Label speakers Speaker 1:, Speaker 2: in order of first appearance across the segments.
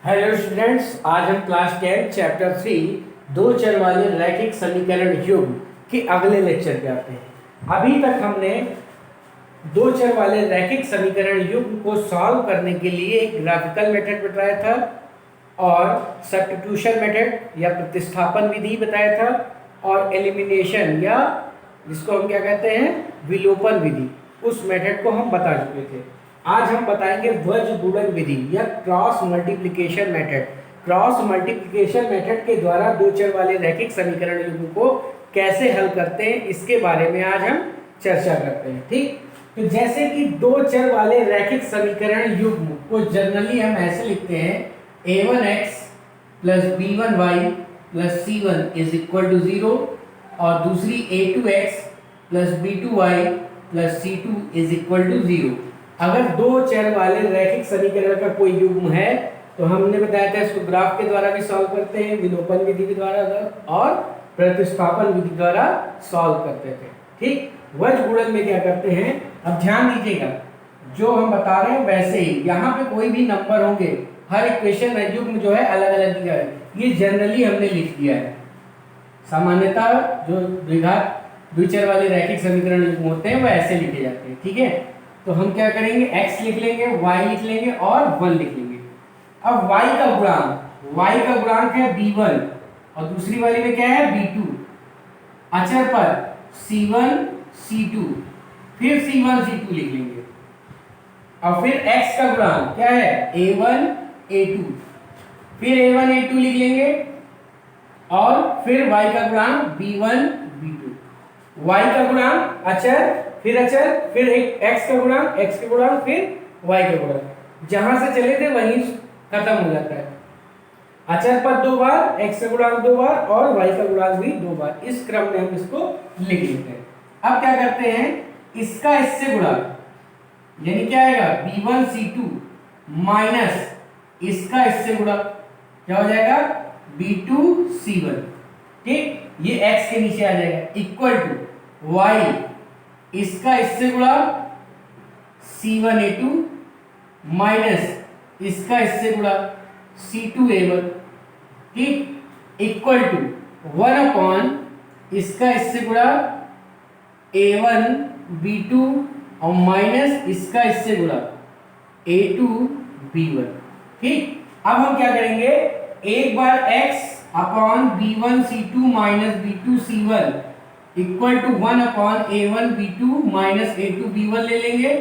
Speaker 1: Hello students, आज हम class 10 chapter 3 दो चर वाले रैखिक समीकरण युग्म के अगले लेक्चर पे आते हैं। अभी तक हमने दो चर वाले रैखिक समीकरण युग्म को सॉल्व करने के लिए एक ग्राफिकल मेथड बताया था और सब्स्टिट्यूशन मेथड या प्रतिस्थापन विधि बताया था और एलिमिनेशन या जिसको हम क्या कहते हैं विलोपन विधि, उस मेथड को हम बता चुके थे। आज हम बताएंगे वज्र गुणन विधि या cross multiplication method. Cross multiplication method के द्वारा दो चर वाले रैखिक समीकरण युग्म को कैसे हल करते हैं, इसके बारे में आज हम चर्चा करते हैं। ठीक, तो जैसे कि दो चर वाले रैखिक समीकरण युग्म को जनरली हम ऐसे लिखते हैं a1x plus b1y plus c1 is equal to 0 और दूसरी a2x plus b2y plus c2 is equal to 0। अगर दो चर वाले रैखिक समीकरण का कोई युग्म है तो हमने बताया था इसको ग्राफ के द्वारा भी सॉल्व करते हैं, विलोपन विधि के द्वारा और प्रतिस्थापन विधि द्वारा सॉल्व करते थे। ठीक, वज्र गुणन में क्या करते हैं, अब ध्यान दीजिएगा, जो हम बता रहे हैं वैसे ही यहाँ पे कोई भी नंबर होंगे, हर इक्वेशन में युग्म जो है अलग अलग दिया है, ये जनरली हमने लिख दिया है। सामान्यतः जो द्विचर वाले रैखिक समीकरण युग्म होते हैं वह ऐसे लिखे जाते हैं। ठीक है, तो हम क्या करेंगे, x लिख लेंगे, y लिख लेंगे और 1 लिख लेंगे। अब y का गुणांक है b1 और दूसरी वाली में क्या है b2। अचर पर c1 c2 फिर c1 c2 लिख लेंगे और फिर x का गुणांक क्या है a1 a2 फिर a1 a2 लिख लेंगे और फिर y का गुणांक b1 b2। y का गुणांक अचर फिर एक x का गुणांक फिर y का गुणांक, जहां से चले थे वहीं खत्म हो जाता है। अचर पर 2 बार, x का गुणांक 2 बार और y का गुणांक भी 2 बार, इस क्रम में हम इसको लिख लेते हैं। अब क्या करते हैं, इसका इससे गुणा यानी क्या आएगा b1 c2 माइनस इसका इससे गुणा क्या हो जाएगा b2 c1। ठीक, ये x के नीचे आ जाएगा इक्वल टू y इसका इससे गुणा c1 a2 माइनस इसका इससे गुणा c2 a1। ठीक, इक्वल टू 1 अपॉन इसका इससे गुणा a1 b2 और माइनस इसका इससे गुणा a2 b1। ठीक, अब हम क्या करेंगे, एक बार x upon b1 c2 minus b2 c1 equal to 1 upon a1 b2 minus a2 b1 ले लेंगे,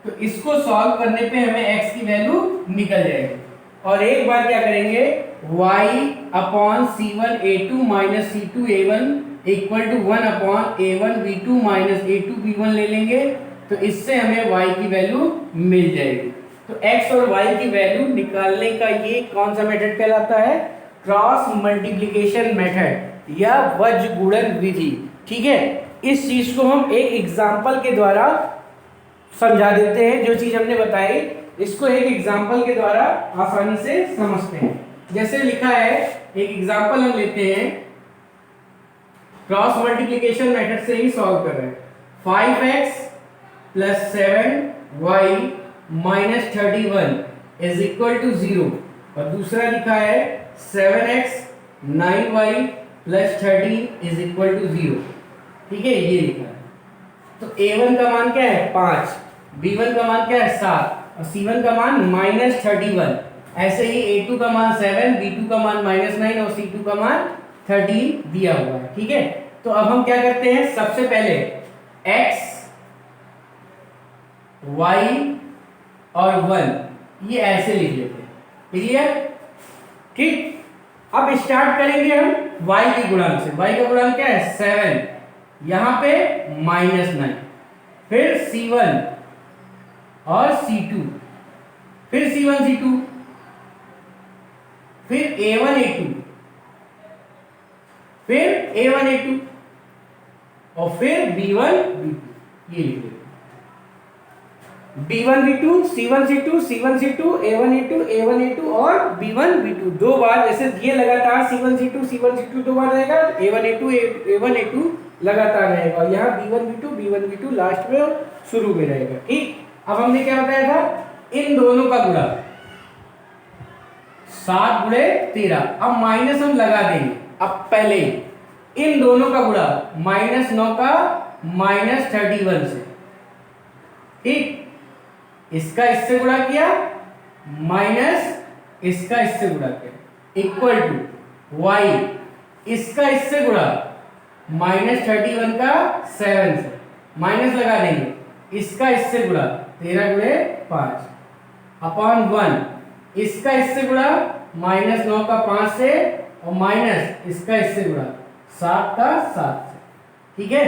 Speaker 1: तो इसको सॉल्व करने पे हमें x की वैल्यू निकल जाएगी। और एक बार क्या करेंगे, y upon c1 a2 minus c2 a1 equal to 1 upon a1 b2 minus a2 b1 ले लेंगे, तो इससे हमें y की वैल्यू मिल जाएगी। तो x और y की वैल्यू निकालने का ये कौन सा मेथड कहलाता है, क्रॉस मल्टीप्लिकेशन मेथड या वज्र गुणन विधि। ठीक है, इस चीज को हम एक एग्जाम्पल के द्वारा समझा देते हैं। जो चीज हमने बताई इसको एक एग्जाम्पल के द्वारा आसानी से समझते हैं। जैसे लिखा है, एक एग्जाम्पल हम लेते हैं, क्रॉस मल्टीप्लिकेशन मेथड से ही सॉल्व कर रहे हैं। 5x plus 7y minus 31 is equal to 0 और दूसरा लिखा है 7x 9y plus 13 is equal to 0। ठीक है, ये लिखा है। तो a1 का मान क्या है 5, b1 का मान क्या है 7 और c1 का मान माइनस 31। ऐसे ही a2 का मान 7, b2 का मान माइनस 9 और c2 का मान 13 दिया हुआ है। ठीक है, तो अब हम क्या करते हैं, सबसे पहले x y और 1 ये ऐसे लिख लेते हैं। क्लियर? ठीक, अब स्टार्ट करेंगे हम y के गुणांक से। y का गुणांक क्या है 7, यहां पे माइनस 9, फिर c1 और c2, फिर c1 c2, फिर a1 a2, फिर a1 a2 और फिर b1 b2, ये लिख लेते b1 b2 c1 c2 c1 c2 a1 a2 a1 a2 और b1 b2 दो बार, जैसे ये लगातार c1 c2 दो बार रहेगा, a1 a2 लगातार रहेगा और यहाँ b1 b2 लास्ट में और शुरू में रहेगा। ठीक, अब हमने क्या बताया था, इन दोनों का गुणा 7 गुणे 13। अब माइनस हम लगा देंगे, अब पहले ही इन दोनों का गुणा -9 का -31 से, ठीक। इसका इससे गुणा किया माइनस इसका इससे गुणा किया इक्वल टू y इसका इससे गुणा -31 का 7 से, माइनस लगा देंगे, इसका इससे गुणा 13 गुणे 5 अपॉन 1 इसका इससे गुणा -9 का 5 से और माइनस इसका इससे गुणा 7 का 7 से, ठीक है।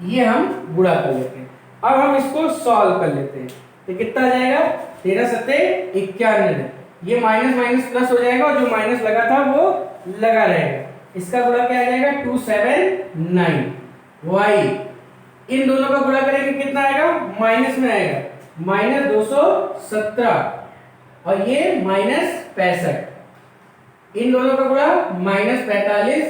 Speaker 1: ये हम गुणा कर लेते हैं। अब हम इसको सॉल्व कर लेते हैं, तो कितना आ जाएगा 13 सत्ते 91, ये माइनस माइनस प्लस हो जाएगा और जो माइनस लगा था वो लगा रहेगा। इसका गुणा क्या आ जाएगा 279, y इन दोनों का गुणा करेंगे कितना आएगा, माइनस में आएगा -217 और ये -65, इन दोनों का गुणा -45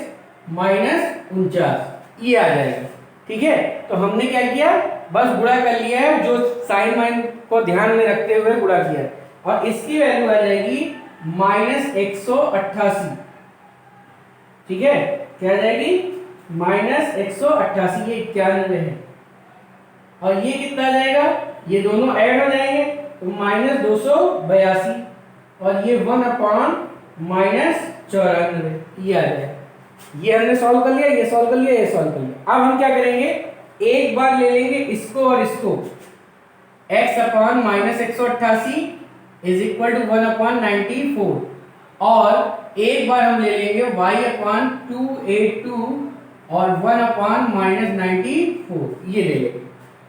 Speaker 1: -49, ये आ जाएगा, ठीक है। तो हमने क्या किया, बस गुणा कर लिया है, जो साइन वाइन को ध्यान में रखते हुए गुणा किया है। और इसकी वैल्यू आ जाएगी -188, ठीक है। क्या आ जाएगी -188, ये 91 है। और ये कितना आ जाएगा, ये दोनों ऐड हो जाएंगे तो -282 और ये 1/-94, ये आ जाएगा। ये हमने सॉल्व कर लिया, ये सॉल्व कर लिया, ये सॉल्व कर लिया। अब हम क्या करेंगे, एक बार ले लेंगे इसको और इसको, x/-188 इज इक्वल टू 1/94 और एक बार हम ले लेंगे y/282 और 1/-94, ये ले लेंगे,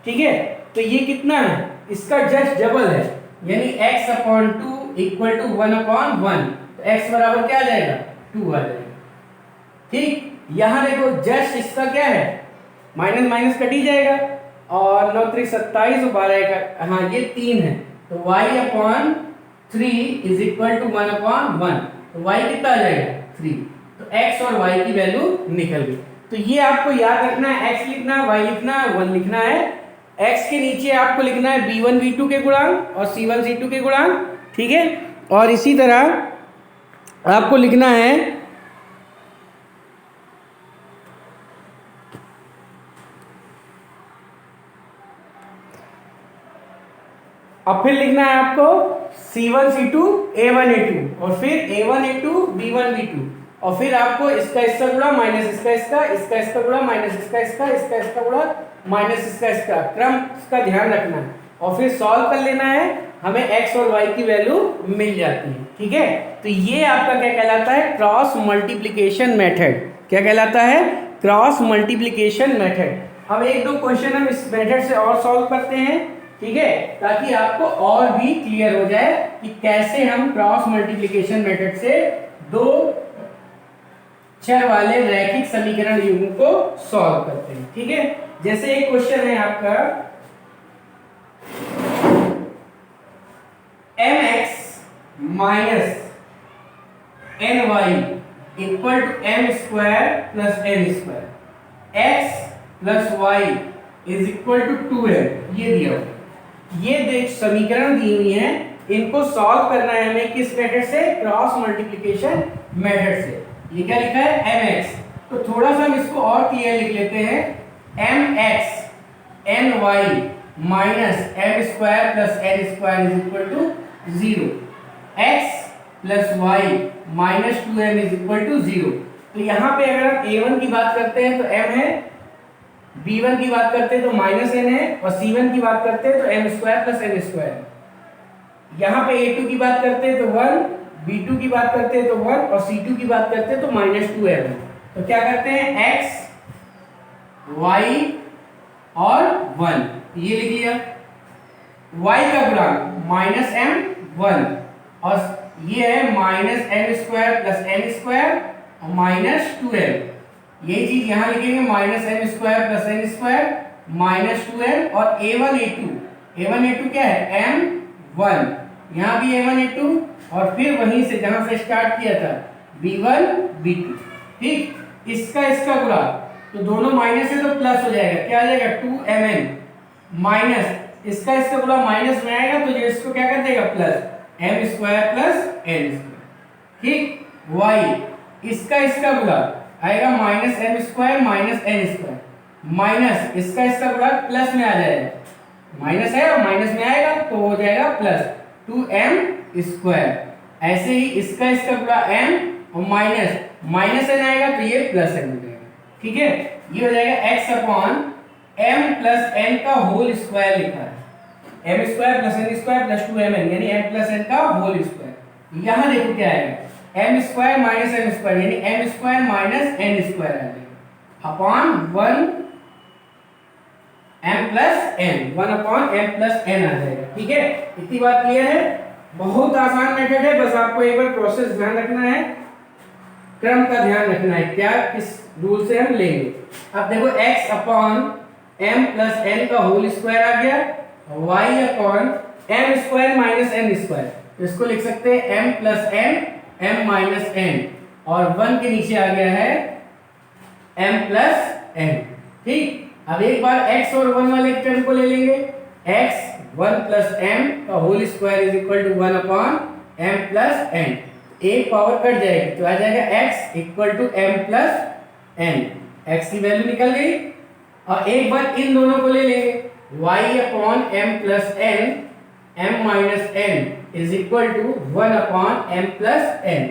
Speaker 1: ठीक है। तो ये कितना है, इसका जस्ट डबल है, यानी x/2 इक्वल टू 1/1, तो x बराबर क्या आ जाएगा 2 आ जाएगा, ठीक। यहां देखो जस्ट इसका क्या है, माइनस माइनस कट ही जाएगा और 9 3 27 और 12 का, हाँ ये 3 है, तो y/3 इज इक्वल टू 1/1, तो y कितना आ जाएगा 3, तो x और y की वैल्यू निकल गई। तो ये आपको याद रखना है, x लिखना है, y लिखना है, 1 लिखना है। x के नीचे आपको लिखना है b1 b2 के गुणांक और c1 c2 के गुणांक, ठीक है। और इसी तरह आपको लिखना है अब फिर लिखना है आपको C1 C2 A1 A2 और फिर A1 A2 B1 B2 और फिर आपको इसका इसका गुणा माइनस इसका इसका, इसका इसका गुणा माइनस इसका इसका, इसका इसका गुणा माइनस इसका इसका, क्रम का ध्यान रखना है और फिर सॉल्व कर लेना है, हमें x और y की वैल्यू मिल जाती है, ठीक है। तो ये आपका क्या कहलाता है, क्रॉस मल्टीप्लिकेशन मेथड। क्या कहलाता है, क्रॉस मल्टीप्लिकेशन मेथड। अब एक दो क्वेश्चन हम इस मेथड से और सॉल्व करते हैं, ठीक है, ताकि आपको और भी क्लियर हो जाए कि कैसे हम क्रॉस मल्टीप्लिकेशन मेथड से दो चर वाले रैखिक समीकरण युग्म को सॉल्व करते हैं, ठीक है। जैसे एक क्वेश्चन है आपका mx minus ny equal to m square plus n square, x plus y is equal to 2m, ये दिया हुआ। ये देख समीकरण दी हुई है, इनको सॉल्व करना है हमें किस मेथड से, क्रॉस मल्टीप्लिकेशन मेथड से। ये क्या लिखा है mx, तो थोड़ा सा हम इसको और क्लियर लिख लेते हैं, mx ny minus m square plus n square is equal to 0, x plus y minus 2m is equal to 0। तो यहाँ पे अगर हम a1 की बात करते हैं तो m है, b1 की बात करते हैं तो माइनस n है और c1 की बात करते हैं तो m square plus n square. यहाँ पे a2 की बात करते हैं तो 1, b2 की बात करते हैं तो 1 और c2 की बात करते हैं तो माइनस 2m। तो क्या करते हैं x y और 1, ये लिख लिया, y का गुणांक माइनस m 1 और ये है minus m square plus n square और माइनस 2m। यही चीज यहां लिखेंगे, minus m square plus n square minus 2m और a1 a2 क्या है m1, यहाँ भी a1 a2 और फिर वहीं से जहां से स्टार्ट किया था b1 b2, ठीक। इसका इसका गुणा, तो दोनों माइनस है तो प्लस हो जाएगा, क्या आ जाएगा 2mn माइनस इसका इसका गुणा माइनस में आएगा तो ये इसको क्या कर देगा plus m square plus n square, ठीक। y इसका गुणा आएगा minus M square minus N square, minus इसका गुणा प्लस में आ जाएगा, माइनस है और माइनस में आएगा तो हो जाएगा प्लस 2m स्क्वायर। ऐसे ही इसका गुणा m और माइनस एन आएगा तो ये प्लस एन हो जाएगा। ठीक है, ये हो जाएगा x upon m plus n का होल स्क्वायर लिखा है, m square plus n square plus 2mn यानी m प्लस n का होल स्क्वायर। यहाँ देखो क्या आएगा, m square minus n square यानी m square minus n square आ जाएगा upon 1m plus n, 1 upon m plus n आ जाएगा। ठीक है, इतनी बात क्लियर है। बहुत आसान मेथड है, बस आपको एक बार प्रोसेस ध्यान रखना है, क्रम का ध्यान रखना है, क्या किस रूल से हम लेंगे। अब देखो x upon m plus n का होल स्क्वायर आ गया, y upon m square minus n square, इसको लिख सकते हैं m plus n m minus n, और 1 के नीचे आ गया है m प्लस n। ठीक, अब एक बार x और 1 वाले टर्म को ले लेंगे, x 1 प्लस m का whole square is equal to 1 upon m plus n, एक पावर कट जाएगी तो आ जाएगा x equal to m plus n, x की वैल्यू निकल गई। और एक बार इन दोनों को ले लेंगे, y upon m plus n m minus n is equal to 1 upon m plus n,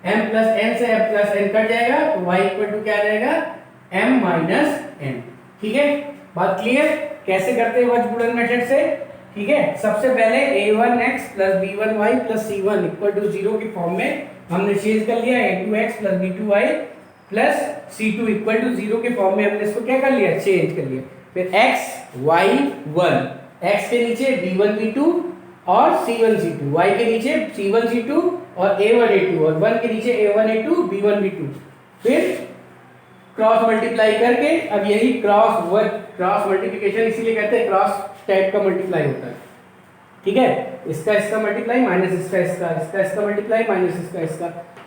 Speaker 1: m plus n से m प्लस n कट जाएगा तो y इक्वल टू क्या आ जाएगा m माइनस n। ठीक है, बात क्लियर। कैसे करते हैं वज्रगुणन मेथड से? ठीक है, सबसे पहले a1x plus b1y plus c1 equal to 0 के फॉर्म में हमने चेंज कर लिया, a2x plus b2y plus c2 equal to 0 के फॉर्म में हमने इसको क्या कर लिया, चेंज कर लिया। फिर x y 1, x के नीचे b1 b2 और c1 c2, y के नीचे c1 c2 और a1 a2 और 1 के नीचे a1 a2 b1 b2, फिर क्रॉस मल्टीप्लाई करके, अब यही क्रॉस मल्टीप्लिकेशन इसीलिए कहते हैं क्रॉस टाइप का मल्टीप्लाई होता है। ठीक है, इसका मल्टीप्लाई माइनस इसका मल्टीप्लाई माइनस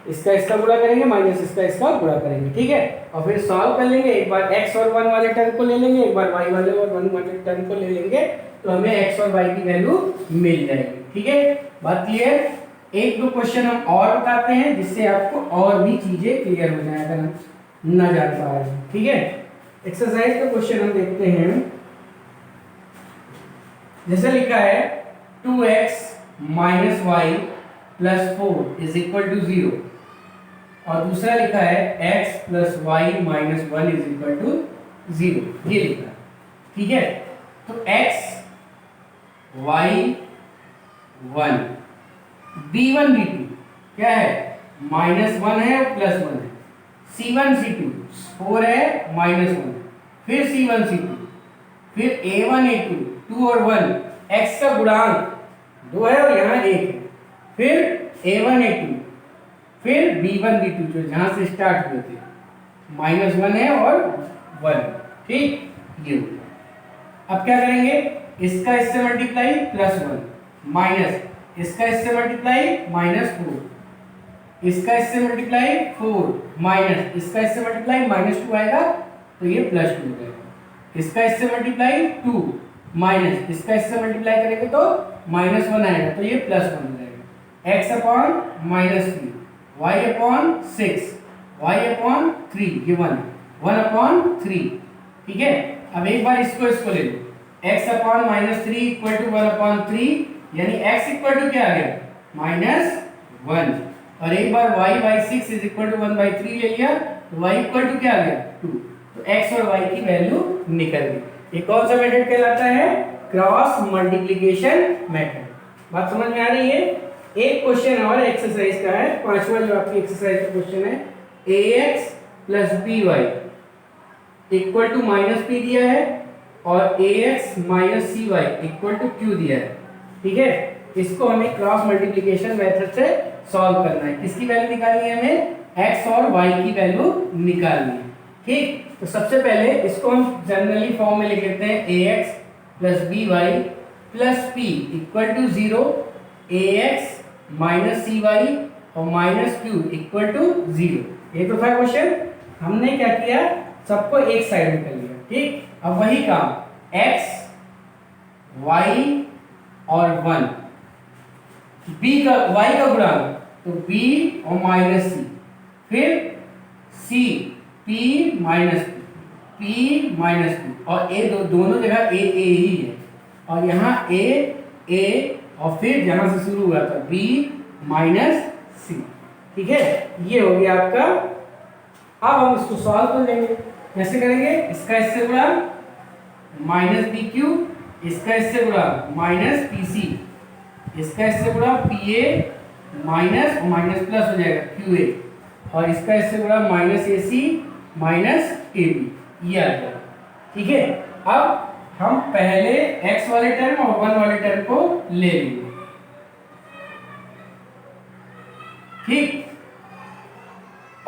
Speaker 1: इसका गुणा करेंगे माइनस इसका गुणा करेंगे। ठीक है, और फिर सॉल्व कर लेंगे, एक बार x और 1 वाले टर्म को ले लेंगे, एक बार y वाले और 1 वाले टर्म को ले लेंगे तो हमें x और y की वैल्यू मिल जाएगी। ठीक है, बात क्लियर। एक दो क्वेश्चन हम और बताते हैं जिससे आपको और भी चीजें क्लियर हो जाए अगर हम ना जान पा रहे हैं। ठीक है, एक्सरसाइज का क्वेश्चन हम देखते हैं, जैसे लिखा है 2x minus Y plus 4 is equal to 0, और दूसरा लिखा है x plus Y minus 1 is equal to 0, ये लिखा है। ठीक है, तो x y 1 b1 b2 क्या है, माइनस 1 है और प्लस 1 है, c1 c2 4 है माइनस 1, फिर c1 c2, फिर a1 a2 2 और 1, x का गुणांक 2 है और यहाँ 1 है, फिर a1 a2, फिर b1 b2 जो जहां से स्टार्ट हुए थे, माइनस 1 है और 1। ठीक, ये अब क्या करेंगे, इससे मल्टीप्लाई प्लस 1 माइनस इससे मल्टीप्लाई माइनस 4, इससे मल्टीप्लाई 4 माइनस इससे मल्टीप्लाई माइनस 2 आएगा तो ये प्लस 2 हो जाएगा, इससे मल्टीप्लाई 2 माइनस इससे मल्टीप्लाई करेंगे तो माइनस 1 आएगा तो ये प्लस 1 हो जाएगा, x upon minus 3 y upon 6 y upon 3 ये 1 अपॉन 3। ठीक है, अब एक बार इसको ले लो, x upon minus 3 equal to 1 upon 3 यानी x इक्वल टू क्या आ गया माइनस 1, और एक बार y by 6 is equal to 1 by 3 ले लिया तो y इक्वल टू क्या आ गया 2, तो x और y की वैल्यू निकल गई। ये कौन सा मेथड कहलाता है, क्रॉस मल्टीप्लिकेशन मेथड। बात समझ में आ रही है। एक क्वेश्चन और एक्सरसाइज का है, पांचवा जो आपकी एक्सरसाइज का क्वेश्चन है, ax plus by equal to minus p दिया है और ax minus cy equal to q दिया है। ठीक है, इसको हमें क्रॉस मल्टीप्लिकेशन मेथड से सॉल्व करना है। किसकी वैल्यू निकालनी है, हमें x और y की वैल्यू निकालनी है। ठीक, तो सबसे पहले इसको हम जनरली फॉर्म में लिख लेते हैं, ax plus by plus p equal to 0, ax minus cy और माइनस q इक्वल टू 0। ये तो था क्वेश्चन, हमने क्या किया, सबको एक साइड में कर लिया। ठीक, अब वही काम x y और 1 y का गुणांक तो b और माइनस सी, फिर c p minus p minus p, और a दोनों जगह a ही है, और यहाँ a और फिर जहां से शुरू हुआ था b माइनस सी। ठीक है, ये हो गया आपका। अब हम इसको सॉल्व कर लेंगे। कैसे करेंगे? इसका इससे गुणा माइनस बी क्यू, इसका इससे गुणा माइनस पी सी, इसका इससे गुणा पी ए माइनस और माइनस प्लस हो जाएगा क्यू ए, और इसका इससे गुणा minus A C minus A B, ये आ जाएगा। ठीक है, अब हम पहले x वाले टर्म और 1 वाले टर्म को ले लेंगे। ठीक,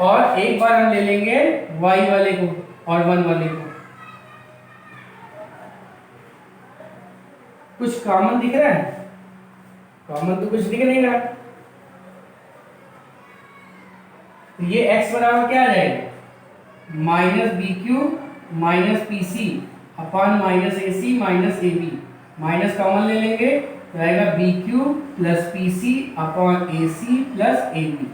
Speaker 1: और एक बार हम ले लेंगे y वाले को और 1 वाले को। कुछ कॉमन दिख रहा है? कॉमन तो कुछ दिख नहीं रहा। तो ये x बराबर क्या आ जाएगा? Minus B Q minus P C upon minus A C minus A B, minus common ले लेंगे तो आएगा B Q plus P C upon A C plus A B,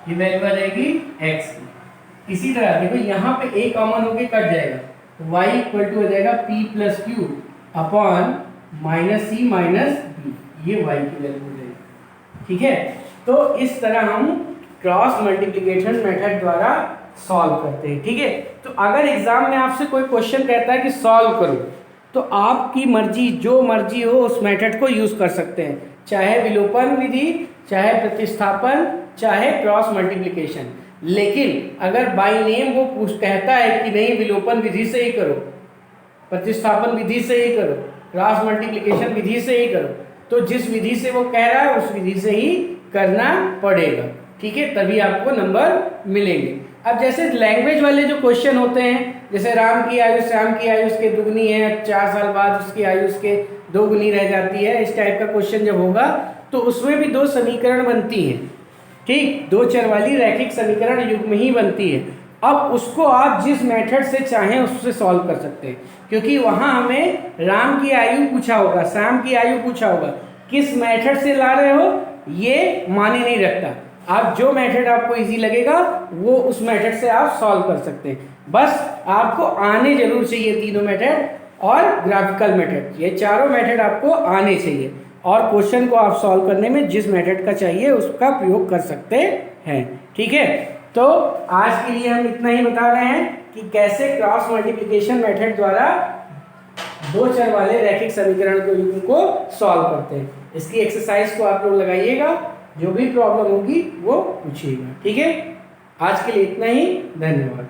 Speaker 1: ये वैल्यू आ जाएगी x की। इसी तरह देखो यहाँ पे a कॉमन होके कट जाएगा तो y इक्वल टू हो जाएगा p plus Q upon minus C minus B, ये y की वैल्यू हो जाएगी। ठीक है, तो इस तरह हम क्रॉस मल्टीप्लिकेशन मेथड द्वारा सॉल्व करते हैं। ठीक है, तो अगर एग्जाम में आपसे कोई क्वेश्चन कहता है कि सॉल्व करो, तो आपकी मर्जी, जो मर्जी हो उस मेथड को यूज कर सकते हैं, चाहे विलोपन विधि, चाहे प्रतिस्थापन, चाहे क्रॉस मल्टीप्लिकेशन। लेकिन अगर बाय नेम वो कहता है कि नहीं विलोपन विधि से ही करो, प्रतिस्थापन विधि से ही करो, क्रॉस मल्टीप्लिकेशन विधि से ही करो, तो जिस विधि से वो कह रहा है उस विधि से ही करना पड़ेगा। ठीक है, तभी आपको नंबर मिलेंगे। अब जैसे लैंग्वेज वाले जो क्वेश्चन होते हैं, जैसे राम की आयु श्याम की आयु उसके दुगनी है, 4 साल बाद उसकी आयु उसके 2 गुनी रह जाती है, इस टाइप का क्वेश्चन जब होगा तो उसमें भी 2 समीकरण बनती हैं। ठीक, 2 चर वाली रैखिक समीकरण युग्म ही बनती है। अब उसको आप जिस मेथड से चाहें उससे सॉल्व कर सकते हैं, क्योंकि वहां हमें राम की आयु पूछा होगा, श्याम की आयु पूछा होगा, किस मेथड से ला रहे हो ये माने नहीं रखता। आप जो मेथड आपको इजी लगेगा वो उस मेथड से आप सॉल्व कर सकते हैं। बस आपको आने जरूर चाहिए तीनों मेथड और ग्राफिकल मेथड, ये चारों मेथड आपको आने चाहिए, और क्वेश्चन को आप सॉल्व करने में जिस मेथड का चाहिए उसका प्रयोग कर सकते हैं। ठीक है, तो आज के लिए हम इतना ही बता रहे हैं कि कैसे क्रॉस मल्टीप्लिकेशन मेथड द्वारा 2 चर वाले रैखिक समीकरण के युग्म को सॉल्व करते हैं। इसकी एक्सरसाइज को आप लोग लगाइएगा, जो भी प्रॉब्लम होगी वो पूछिएगा। ठीक है, आज के लिए इतना ही, धन्यवाद।